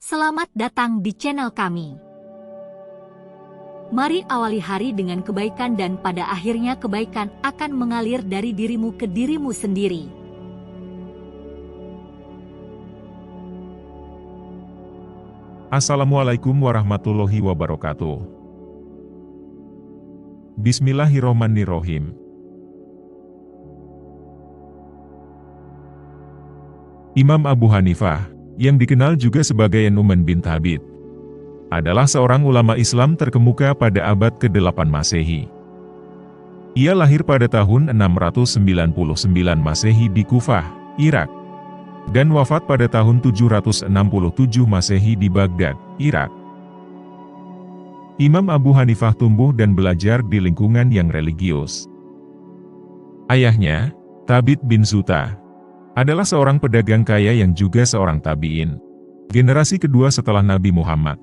Selamat datang di channel kami. Mari awali hari dengan kebaikan dan pada akhirnya kebaikan akan mengalir dari dirimu ke dirimu sendiri. Assalamualaikum warahmatullahi wabarakatuh. Bismillahirrohmanirrohim. Imam Abu Hanifah, yang dikenal juga sebagai Nu'man bin Thabit, adalah seorang ulama Islam terkemuka pada abad ke-8 Masehi. Ia lahir pada tahun 699 Masehi di Kufah, Irak, dan wafat pada tahun 767 Masehi di Baghdad, Irak. Imam Abu Hanifah tumbuh dan belajar di lingkungan yang religius. Ayahnya, Thabit bin Zuta, adalah seorang pedagang kaya yang juga seorang tabi'in, generasi kedua setelah Nabi Muhammad.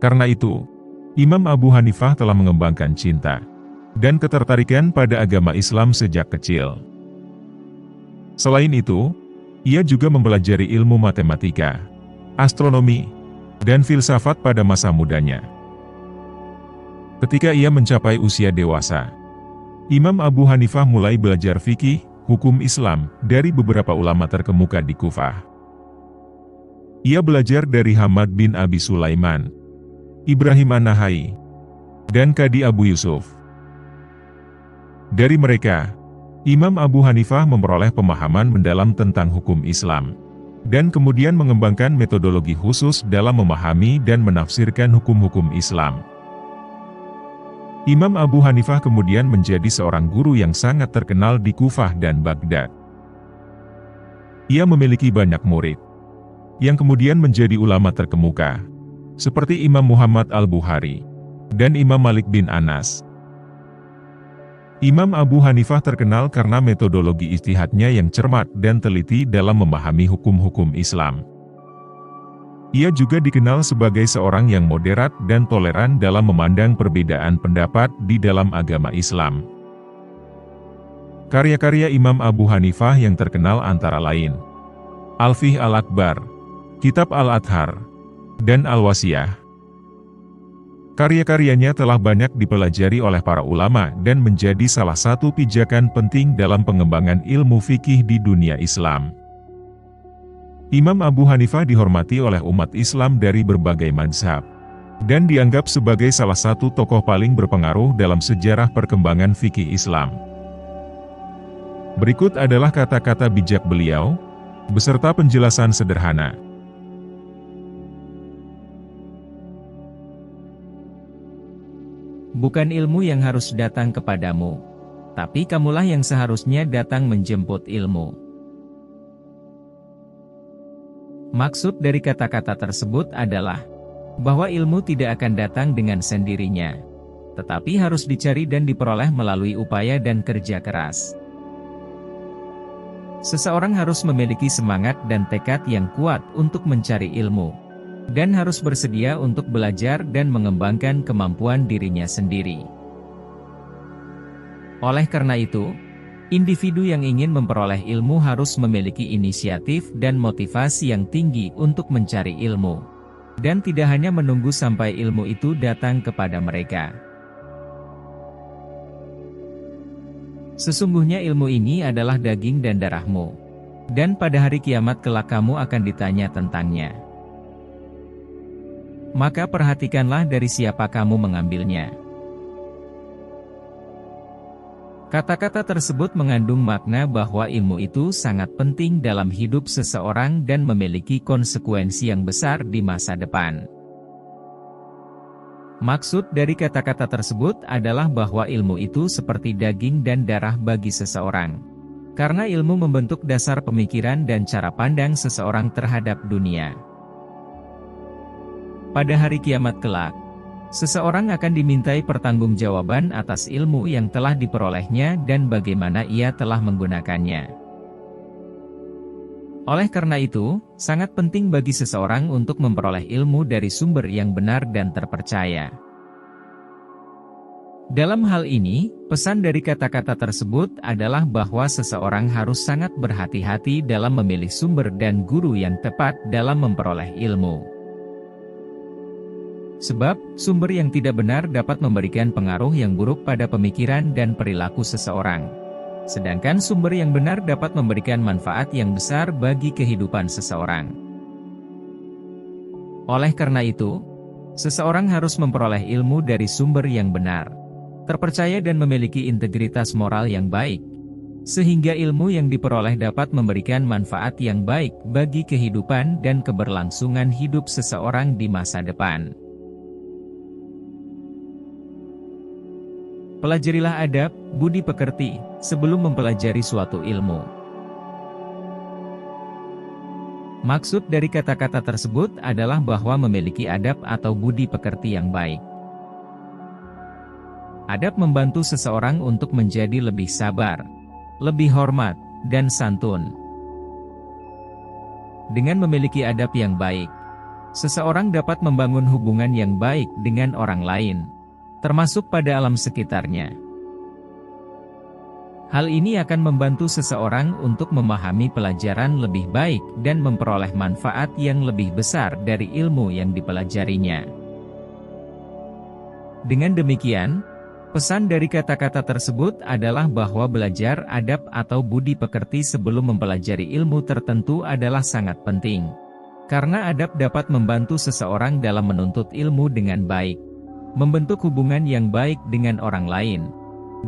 Karena itu, Imam Abu Hanifah telah mengembangkan cinta dan ketertarikan pada agama Islam sejak kecil. Selain itu, ia juga mempelajari ilmu matematika, astronomi, dan filsafat pada masa mudanya. Ketika ia mencapai usia dewasa, Imam Abu Hanifah mulai belajar fikih, hukum Islam, dari beberapa ulama terkemuka di Kufah. Ia belajar dari Hamad bin Abi Sulaiman, Ibrahim An-Nakhai, dan Qadi Abu Yusuf. Dari mereka, Imam Abu Hanifah memperoleh pemahaman mendalam tentang hukum Islam, dan kemudian mengembangkan metodologi khusus dalam memahami dan menafsirkan hukum-hukum Islam. Imam Abu Hanifah kemudian menjadi seorang guru yang sangat terkenal di Kufah dan Baghdad. Ia memiliki banyak murid, yang kemudian menjadi ulama terkemuka, seperti Imam Muhammad Al-Bukhari, dan Imam Malik bin Anas. Imam Abu Hanifah terkenal karena metodologi ijtihadnya yang cermat dan teliti dalam memahami hukum-hukum Islam. Ia juga dikenal sebagai seorang yang moderat dan toleran dalam memandang perbedaan pendapat di dalam agama Islam. Karya-karya Imam Abu Hanifah yang terkenal antara lain Al-Fiqh Al-Akbar, Kitab Al-Adhar, dan Al-Wasiyah. Karya-karyanya telah banyak dipelajari oleh para ulama dan menjadi salah satu pijakan penting dalam pengembangan ilmu fikih di dunia Islam. Imam Abu Hanifah dihormati oleh umat Islam dari berbagai mazhab, dan dianggap sebagai salah satu tokoh paling berpengaruh dalam sejarah perkembangan fikih Islam. Berikut adalah kata-kata bijak beliau, beserta penjelasan sederhana. Bukan ilmu yang harus datang kepadamu, tapi kamulah yang seharusnya datang menjemput ilmu. Maksud dari kata-kata tersebut adalah bahwa ilmu tidak akan datang dengan sendirinya, tetapi harus dicari dan diperoleh melalui upaya dan kerja keras. Seseorang harus memiliki semangat dan tekad yang kuat untuk mencari ilmu, dan harus bersedia untuk belajar dan mengembangkan kemampuan dirinya sendiri. Oleh karena itu, individu yang ingin memperoleh ilmu harus memiliki inisiatif dan motivasi yang tinggi untuk mencari ilmu, dan tidak hanya menunggu sampai ilmu itu datang kepada mereka. Sesungguhnya ilmu ini adalah daging dan darahmu, dan pada hari kiamat kelak kamu akan ditanya tentangnya. Maka perhatikanlah dari siapa kamu mengambilnya. Kata-kata tersebut mengandung makna bahwa ilmu itu sangat penting dalam hidup seseorang dan memiliki konsekuensi yang besar di masa depan. Maksud dari kata-kata tersebut adalah bahwa ilmu itu seperti daging dan darah bagi seseorang, karena ilmu membentuk dasar pemikiran dan cara pandang seseorang terhadap dunia. Pada hari kiamat kelak, seseorang akan dimintai pertanggungjawaban atas ilmu yang telah diperolehnya dan bagaimana ia telah menggunakannya. Oleh karena itu, sangat penting bagi seseorang untuk memperoleh ilmu dari sumber yang benar dan terpercaya. Dalam hal ini, pesan dari kata-kata tersebut adalah bahwa seseorang harus sangat berhati-hati dalam memilih sumber dan guru yang tepat dalam memperoleh ilmu. Sebab, sumber yang tidak benar dapat memberikan pengaruh yang buruk pada pemikiran dan perilaku seseorang. Sedangkan sumber yang benar dapat memberikan manfaat yang besar bagi kehidupan seseorang. Oleh karena itu, seseorang harus memperoleh ilmu dari sumber yang benar, terpercaya dan memiliki integritas moral yang baik, sehingga ilmu yang diperoleh dapat memberikan manfaat yang baik bagi kehidupan dan keberlangsungan hidup seseorang di masa depan. Pelajarilah adab, budi pekerti, sebelum mempelajari suatu ilmu. Maksud dari kata-kata tersebut adalah bahwa memiliki adab atau budi pekerti yang baik. Adab membantu seseorang untuk menjadi lebih sabar, lebih hormat, dan santun. Dengan memiliki adab yang baik, seseorang dapat membangun hubungan yang baik dengan orang lain, termasuk pada alam sekitarnya. Hal ini akan membantu seseorang untuk memahami pelajaran lebih baik dan memperoleh manfaat yang lebih besar dari ilmu yang dipelajarinya. Dengan demikian, pesan dari kata-kata tersebut adalah bahwa belajar adab atau budi pekerti sebelum mempelajari ilmu tertentu adalah sangat penting. Karena adab dapat membantu seseorang dalam menuntut ilmu dengan baik, membentuk hubungan yang baik dengan orang lain,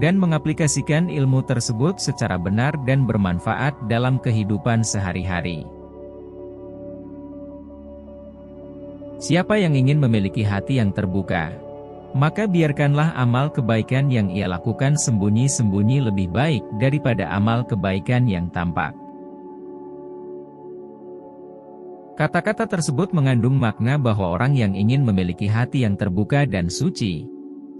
dan mengaplikasikan ilmu tersebut secara benar dan bermanfaat dalam kehidupan sehari-hari. Siapa yang ingin memiliki hati yang terbuka, maka biarkanlah amal kebaikan yang ia lakukan sembunyi-sembunyi lebih baik daripada amal kebaikan yang tampak. Kata-kata tersebut mengandung makna bahwa orang yang ingin memiliki hati yang terbuka dan suci,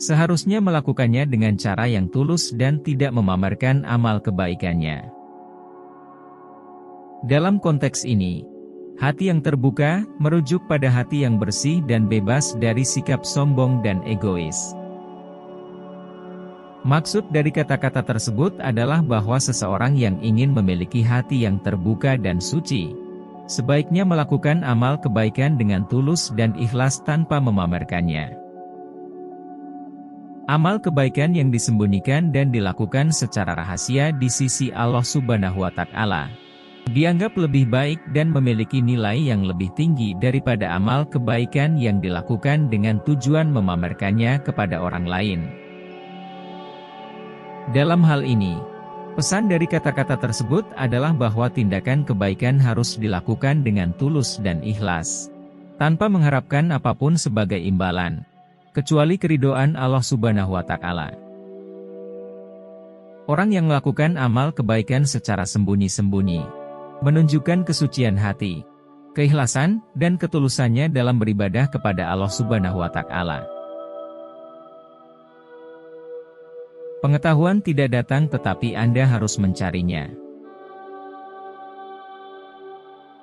seharusnya melakukannya dengan cara yang tulus dan tidak memamerkan amal kebaikannya. Dalam konteks ini, hati yang terbuka merujuk pada hati yang bersih dan bebas dari sikap sombong dan egois. Maksud dari kata-kata tersebut adalah bahwa seseorang yang ingin memiliki hati yang terbuka dan suci, sebaiknya melakukan amal kebaikan dengan tulus dan ikhlas tanpa memamerkannya. Amal kebaikan yang disembunyikan dan dilakukan secara rahasia di sisi Allah Subhanahu wa Ta'ala dianggap lebih baik dan memiliki nilai yang lebih tinggi daripada amal kebaikan yang dilakukan dengan tujuan memamerkannya kepada orang lain. Dalam hal ini, pesan dari kata-kata tersebut adalah bahwa tindakan kebaikan harus dilakukan dengan tulus dan ikhlas, tanpa mengharapkan apapun sebagai imbalan, kecuali keridhaan Allah Subhanahu wa Ta'ala. Orang yang melakukan amal kebaikan secara sembunyi-sembunyi menunjukkan kesucian hati, keikhlasan, dan ketulusannya dalam beribadah kepada Allah Subhanahu wa Ta'ala. Pengetahuan tidak datang tetapi Anda harus mencarinya.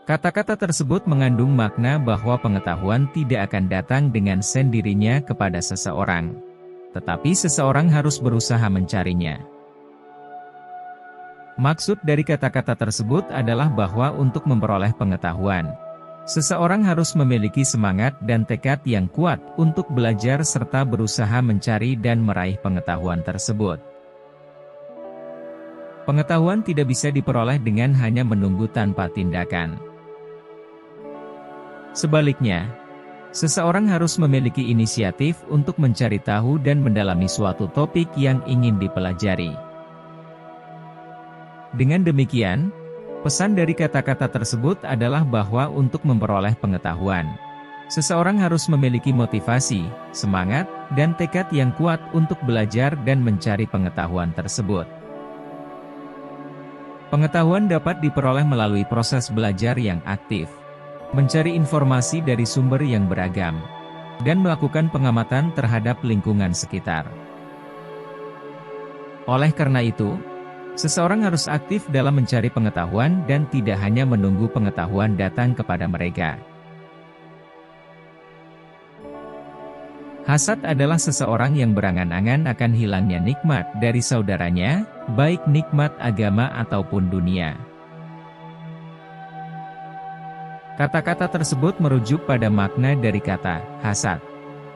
Kata-kata tersebut mengandung makna bahwa pengetahuan tidak akan datang dengan sendirinya kepada seseorang, tetapi seseorang harus berusaha mencarinya. Maksud dari kata-kata tersebut adalah bahwa untuk memperoleh pengetahuan, seseorang harus memiliki semangat dan tekad yang kuat untuk belajar serta berusaha mencari dan meraih pengetahuan tersebut. Pengetahuan tidak bisa diperoleh dengan hanya menunggu tanpa tindakan. Sebaliknya, seseorang harus memiliki inisiatif untuk mencari tahu dan mendalami suatu topik yang ingin dipelajari. Dengan demikian, pesan dari kata-kata tersebut adalah bahwa untuk memperoleh pengetahuan, seseorang harus memiliki motivasi, semangat, dan tekad yang kuat untuk belajar dan mencari pengetahuan tersebut. Pengetahuan dapat diperoleh melalui proses belajar yang aktif, mencari informasi dari sumber yang beragam, dan melakukan pengamatan terhadap lingkungan sekitar. Oleh karena itu, seseorang harus aktif dalam mencari pengetahuan dan tidak hanya menunggu pengetahuan datang kepada mereka. Hasad adalah seseorang yang berangan-angan akan hilangnya nikmat dari saudaranya, baik nikmat agama ataupun dunia. Kata-kata tersebut merujuk pada makna dari kata hasad,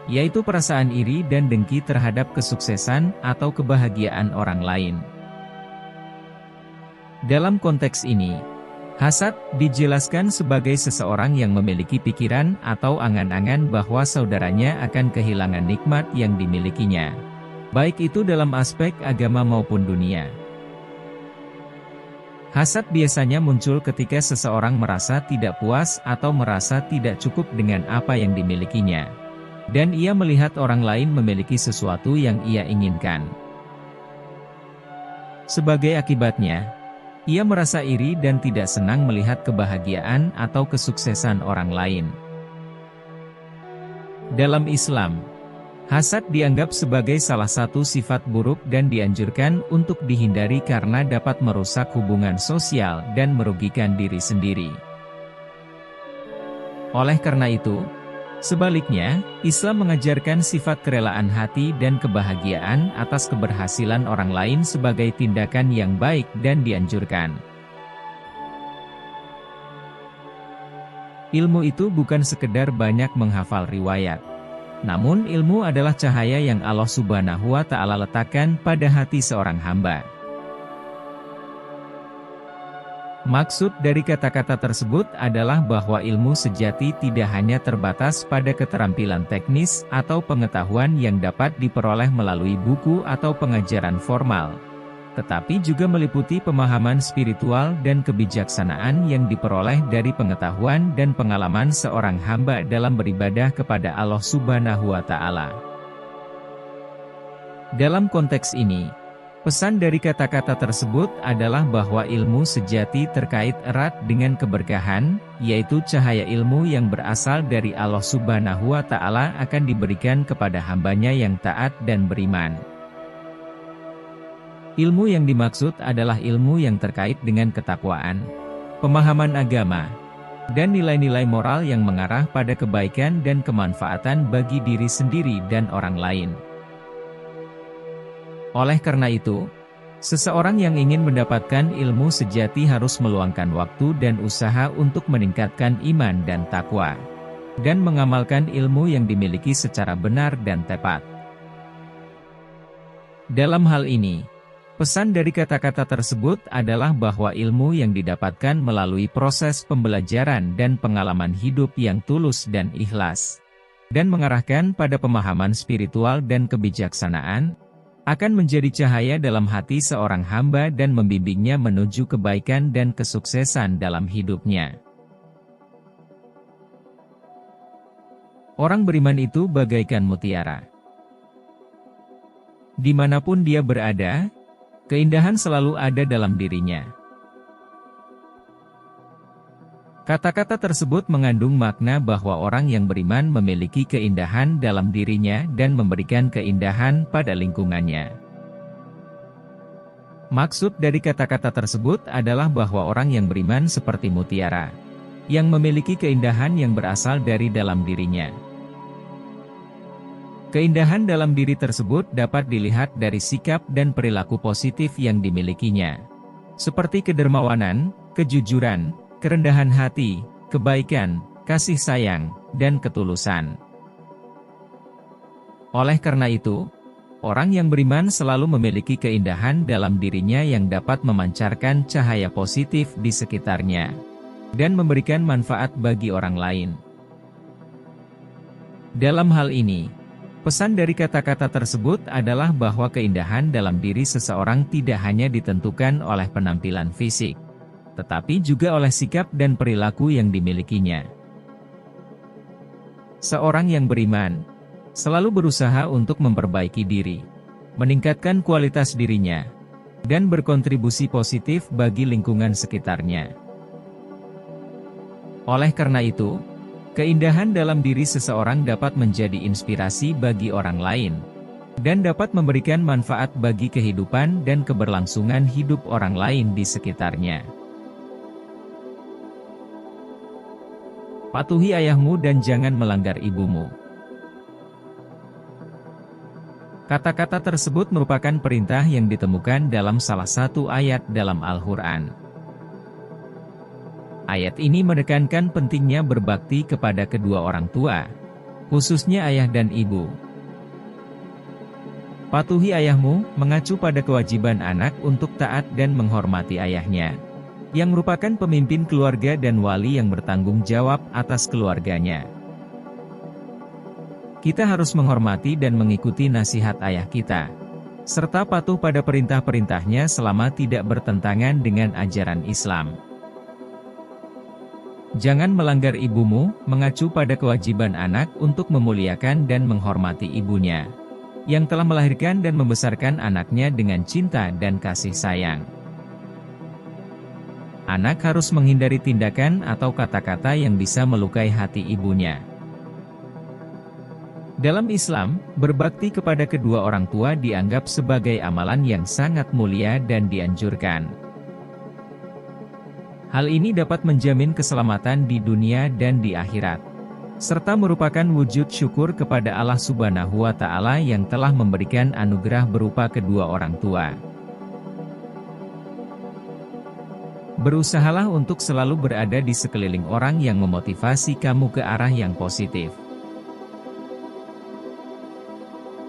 yaitu perasaan iri dan dengki terhadap kesuksesan atau kebahagiaan orang lain. Dalam konteks ini, hasad dijelaskan sebagai seseorang yang memiliki pikiran atau angan-angan bahwa saudaranya akan kehilangan nikmat yang dimilikinya, baik itu dalam aspek agama maupun dunia. Hasad biasanya muncul ketika seseorang merasa tidak puas atau merasa tidak cukup dengan apa yang dimilikinya, dan ia melihat orang lain memiliki sesuatu yang ia inginkan. Sebagai akibatnya, ia merasa iri dan tidak senang melihat kebahagiaan atau kesuksesan orang lain. Dalam Islam, hasad dianggap sebagai salah satu sifat buruk dan dianjurkan untuk dihindari karena dapat merusak hubungan sosial dan merugikan diri sendiri. Oleh karena itu, sebaliknya, Islam mengajarkan sifat kerelaan hati dan kebahagiaan atas keberhasilan orang lain sebagai tindakan yang baik dan dianjurkan. Ilmu itu bukan sekedar banyak menghafal riwayat. Namun ilmu adalah cahaya yang Allah Subhanahu wa Ta'ala letakkan pada hati seorang hamba. Maksud dari kata-kata tersebut adalah bahwa ilmu sejati tidak hanya terbatas pada keterampilan teknis atau pengetahuan yang dapat diperoleh melalui buku atau pengajaran formal, tetapi juga meliputi pemahaman spiritual dan kebijaksanaan yang diperoleh dari pengetahuan dan pengalaman seorang hamba dalam beribadah kepada Allah Subhanahu wa Ta'ala. Dalam konteks ini, pesan dari kata-kata tersebut adalah bahwa ilmu sejati terkait erat dengan keberkahan, yaitu cahaya ilmu yang berasal dari Allah Subhanahu wa Ta'ala akan diberikan kepada hambanya yang taat dan beriman. Ilmu yang dimaksud adalah ilmu yang terkait dengan ketakwaan, pemahaman agama, dan nilai-nilai moral yang mengarah pada kebaikan dan kemanfaatan bagi diri sendiri dan orang lain. Oleh karena itu, seseorang yang ingin mendapatkan ilmu sejati harus meluangkan waktu dan usaha untuk meningkatkan iman dan takwa, dan mengamalkan ilmu yang dimiliki secara benar dan tepat. Dalam hal ini, pesan dari kata-kata tersebut adalah bahwa ilmu yang didapatkan melalui proses pembelajaran dan pengalaman hidup yang tulus dan ikhlas, dan mengarahkan pada pemahaman spiritual dan kebijaksanaan, akan menjadi cahaya dalam hati seorang hamba dan membimbingnya menuju kebaikan dan kesuksesan dalam hidupnya. Orang beriman itu bagaikan mutiara. Dimanapun dia berada, keindahan selalu ada dalam dirinya. Kata-kata tersebut mengandung makna bahwa orang yang beriman memiliki keindahan dalam dirinya dan memberikan keindahan pada lingkungannya. Maksud dari kata-kata tersebut adalah bahwa orang yang beriman seperti mutiara, yang memiliki keindahan yang berasal dari dalam dirinya. Keindahan dalam diri tersebut dapat dilihat dari sikap dan perilaku positif yang dimilikinya, seperti kedermawanan, kejujuran, kerendahan hati, kebaikan, kasih sayang, dan ketulusan. Oleh karena itu, orang yang beriman selalu memiliki keindahan dalam dirinya yang dapat memancarkan cahaya positif di sekitarnya, dan memberikan manfaat bagi orang lain. Dalam hal ini, pesan dari kata-kata tersebut adalah bahwa keindahan dalam diri seseorang tidak hanya ditentukan oleh penampilan fisik, tetapi juga oleh sikap dan perilaku yang dimilikinya. Seorang yang beriman selalu berusaha untuk memperbaiki diri, meningkatkan kualitas dirinya, dan berkontribusi positif bagi lingkungan sekitarnya. Oleh karena itu, keindahan dalam diri seseorang dapat menjadi inspirasi bagi orang lain, dan dapat memberikan manfaat bagi kehidupan dan keberlangsungan hidup orang lain di sekitarnya. Patuhi ayahmu dan jangan melanggar ibumu. Kata-kata tersebut merupakan perintah yang ditemukan dalam salah satu ayat dalam Al-Quran. Ayat ini menekankan pentingnya berbakti kepada kedua orang tua, khususnya ayah dan ibu. Patuhi ayahmu, mengacu pada kewajiban anak untuk taat dan menghormati ayahnya, yang merupakan pemimpin keluarga dan wali yang bertanggung jawab atas keluarganya. Kita harus menghormati dan mengikuti nasihat ayah kita, serta patuh pada perintah-perintahnya selama tidak bertentangan dengan ajaran Islam. Jangan melanggar ibumu, mengacu pada kewajiban anak untuk memuliakan dan menghormati ibunya, yang telah melahirkan dan membesarkan anaknya dengan cinta dan kasih sayang. Anak harus menghindari tindakan atau kata-kata yang bisa melukai hati ibunya. Dalam Islam, berbakti kepada kedua orang tua dianggap sebagai amalan yang sangat mulia dan dianjurkan. Hal ini dapat menjamin keselamatan di dunia dan di akhirat, serta merupakan wujud syukur kepada Allah Subhanahu wa Ta'ala yang telah memberikan anugerah berupa kedua orang tua. Berusahalah untuk selalu berada di sekeliling orang yang memotivasi kamu ke arah yang positif.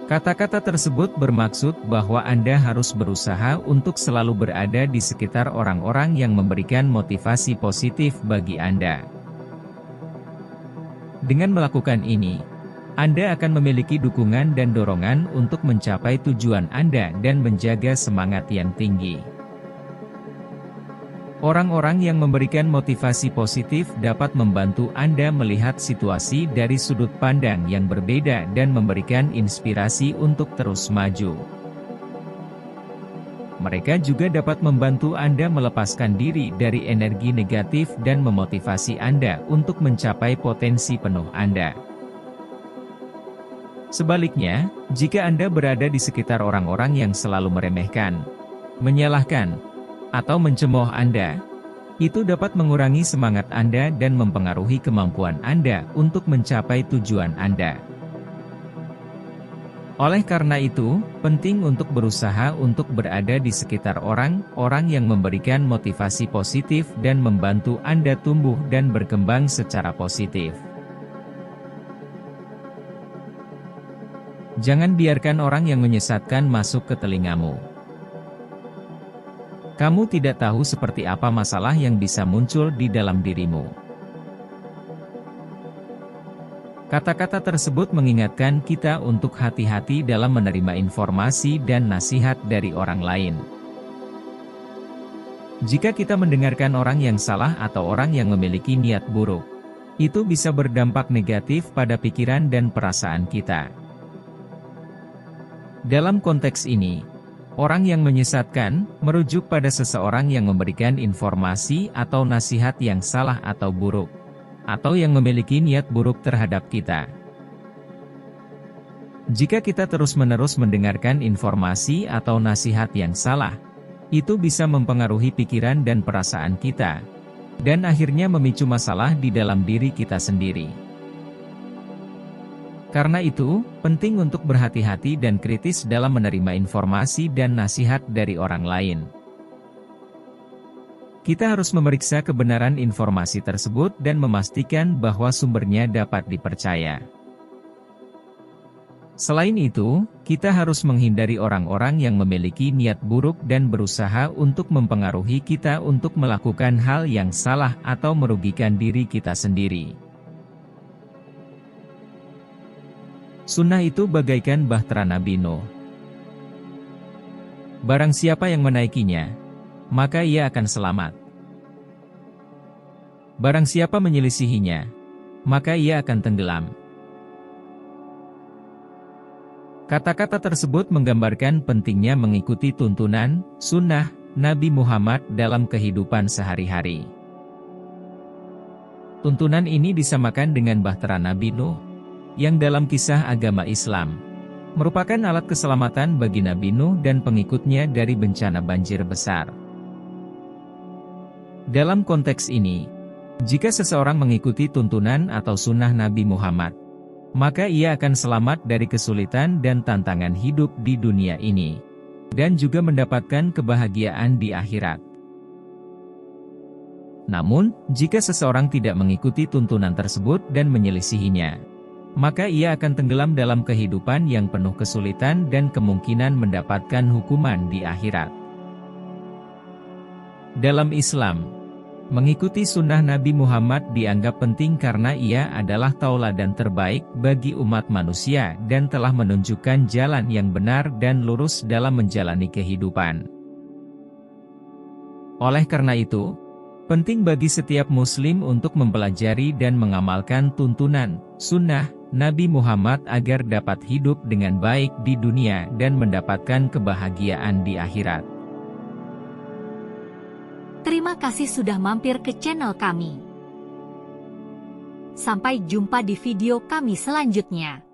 Kata-kata tersebut bermaksud bahwa Anda harus berusaha untuk selalu berada di sekitar orang-orang yang memberikan motivasi positif bagi Anda. Dengan melakukan ini, Anda akan memiliki dukungan dan dorongan untuk mencapai tujuan Anda dan menjaga semangat yang tinggi. Orang-orang yang memberikan motivasi positif dapat membantu Anda melihat situasi dari sudut pandang yang berbeda dan memberikan inspirasi untuk terus maju. Mereka juga dapat membantu Anda melepaskan diri dari energi negatif dan memotivasi Anda untuk mencapai potensi penuh Anda. Sebaliknya, jika Anda berada di sekitar orang-orang yang selalu meremehkan, menyalahkan, atau mencemooh Anda, itu dapat mengurangi semangat Anda dan mempengaruhi kemampuan Anda untuk mencapai tujuan Anda. Oleh karena itu, penting untuk berusaha untuk berada di sekitar orang-orang yang memberikan motivasi positif dan membantu Anda tumbuh dan berkembang secara positif. Jangan biarkan orang yang menyesatkan masuk ke telingamu. Kamu tidak tahu seperti apa masalah yang bisa muncul di dalam dirimu. Kata-kata tersebut mengingatkan kita untuk hati-hati dalam menerima informasi dan nasihat dari orang lain. Jika kita mendengarkan orang yang salah atau orang yang memiliki niat buruk, itu bisa berdampak negatif pada pikiran dan perasaan kita. Dalam konteks ini, orang yang menyesatkan, merujuk pada seseorang yang memberikan informasi atau nasihat yang salah atau buruk, atau yang memiliki niat buruk terhadap kita. Jika kita terus-menerus mendengarkan informasi atau nasihat yang salah, itu bisa mempengaruhi pikiran dan perasaan kita, dan akhirnya memicu masalah di dalam diri kita sendiri. Karena itu, penting untuk berhati-hati dan kritis dalam menerima informasi dan nasihat dari orang lain. Kita harus memeriksa kebenaran informasi tersebut dan memastikan bahwa sumbernya dapat dipercaya. Selain itu, kita harus menghindari orang-orang yang memiliki niat buruk dan berusaha untuk mempengaruhi kita untuk melakukan hal yang salah atau merugikan diri kita sendiri. Sunnah itu bagaikan bahtera Nabi Nuh. Barang siapa yang menaikinya, maka ia akan selamat. Barang siapa menyelisihinya, maka ia akan tenggelam. Kata-kata tersebut menggambarkan pentingnya mengikuti tuntunan, sunnah, Nabi Muhammad dalam kehidupan sehari-hari. Tuntunan ini disamakan dengan bahtera Nabi Nuh, yang dalam kisah agama Islam, merupakan alat keselamatan bagi Nabi Nuh dan pengikutnya dari bencana banjir besar. Dalam konteks ini, jika seseorang mengikuti tuntunan atau sunnah Nabi Muhammad, maka ia akan selamat dari kesulitan dan tantangan hidup di dunia ini, dan juga mendapatkan kebahagiaan di akhirat. Namun, jika seseorang tidak mengikuti tuntunan tersebut dan menyelisihinya, maka ia akan tenggelam dalam kehidupan yang penuh kesulitan dan kemungkinan mendapatkan hukuman di akhirat. Dalam Islam, mengikuti sunnah Nabi Muhammad dianggap penting karena ia adalah tauladan terbaik bagi umat manusia dan telah menunjukkan jalan yang benar dan lurus dalam menjalani kehidupan. Oleh karena itu, penting bagi setiap muslim untuk mempelajari dan mengamalkan tuntunan, sunnah, Nabi Muhammad agar dapat hidup dengan baik di dunia dan mendapatkan kebahagiaan di akhirat. Terima kasih sudah mampir ke channel kami. Sampai jumpa di video kami selanjutnya.